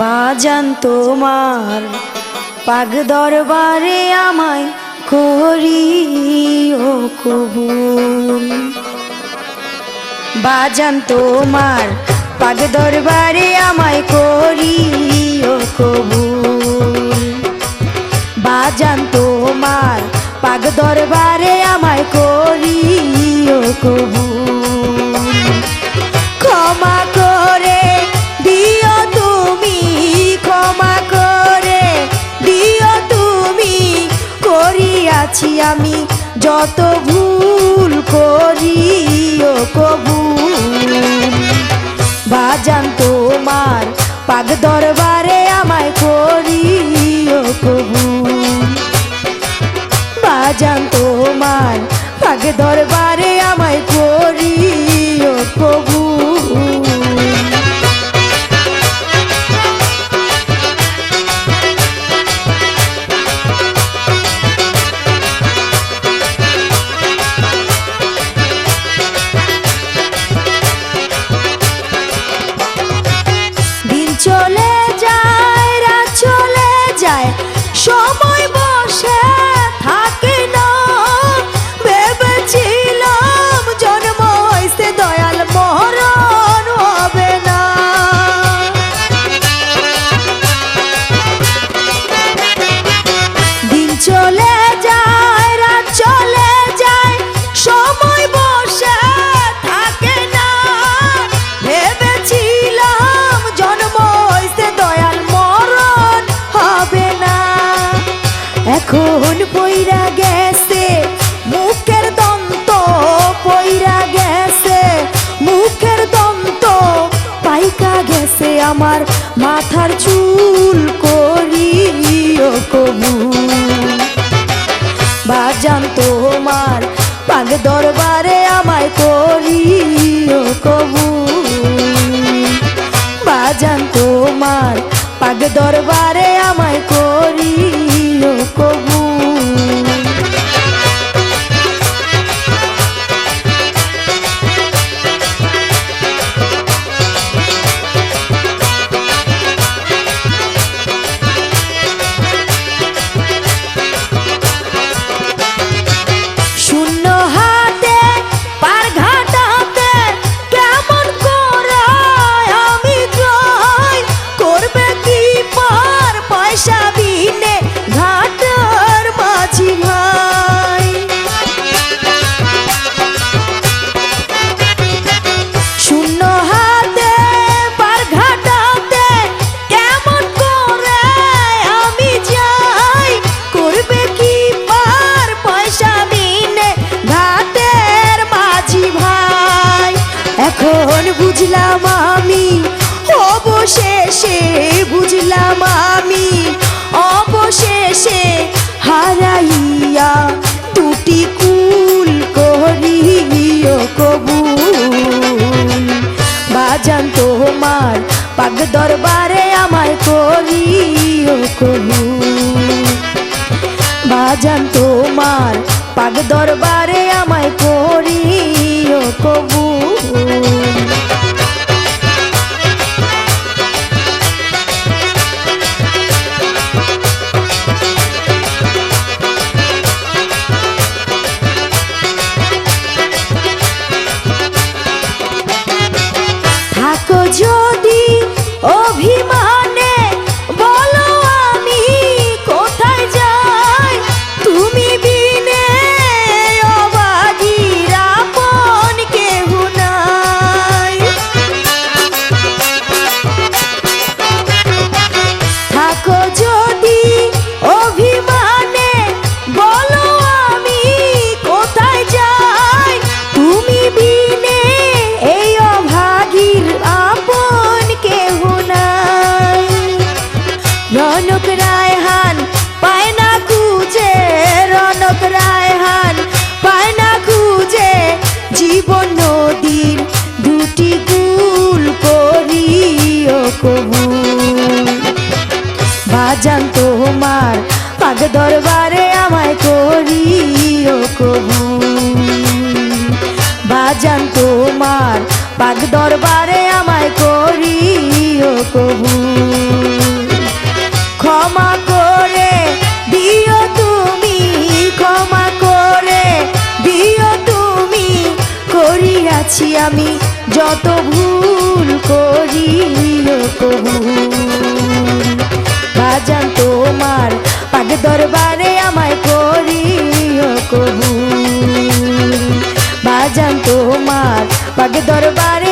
বাজান তোমার পাগ দরবারে আমায় করিও কবুল। বাজান তোমার পাগ দরবারে আমায় করিও কবুল। বাজান তোমার পাগ দরবারে আমায় করিও কবুল। ক্ষমা করে দিও তুমি, ক্ষমা করে দিও তুমি, করিয়াছি আমি যত ভুল, করিও কবুল। বাজান তোমার পাগ দরবারে আমায় করিও কবুল। বাজান তোমার পাগ দরবারে আমায় করিও কবুল। চলে যায়, রাত চলে যায়, সময় বসে থাকে না। ভেবেছিলাম জন্ম হইছে দয়াল, মরণ হবে না। দিন চলে যায়, রাত চলে যায়, সময় বসে থাকে না। ভেবেছিলাম জন্ম হইছে দয়াল, মরণ হবে না। এখন পইরা গেছে মুখের দন্ত, পইরা গেছে মুখের দন্ত, পাইকা গেছে আমার মাথার চুল, করিও কবুল। বাজান তোমার পাগ দরবারে আমায় করিও কবুল। বাজান তোমার পাগ দরবারে আমায় করিও কবুল। শূন্য হাতে পার ঘাটাতে কেমন করে আমি যাই, করবে কি পার পয়সা বিনে ঘাটার মাঝি ভাই। শূন্য হাতে পার ঘাটাতে কেমন করে আমি যাই, করবে কি পার পয়সা বিনে ঘাটের মাঝি ভাই। এখন বুঝলাম আমি অবশেষে, বুঝলাম আমি অবশেষে, হারাইয়া দুটি কুল, করিও কবুল। বাজান তোমার পাগ দরবারে আমায় করিও কবুল। বাজান তোমার পাগ দরবারে আমায় করিও কবুল। থাকো যদি অভিমানে, বলো আমি কোথায় যাই, তুমি বিনে অবাগীর আপন কেহ নাই। থাকো যদি অভিমানে, বলো আমি কোথায় যাই, তুমি বিনে এই অভাগীর আপন কেহ নাই। কবু বাজান তোমার পাগ দরবারে আমায় করিও কবু বাজান তোমার পাগ দরবারে আমায় করিও কবু ক্ষমা করে দিও তুমি ক্ষমা করে দিও তুমি করিয়াছি আমি যত ভুল করিও কবু বাজান তোমার পাগ দরবারে আমায় করিও কবু বাজান তোমার পাগ দরবারে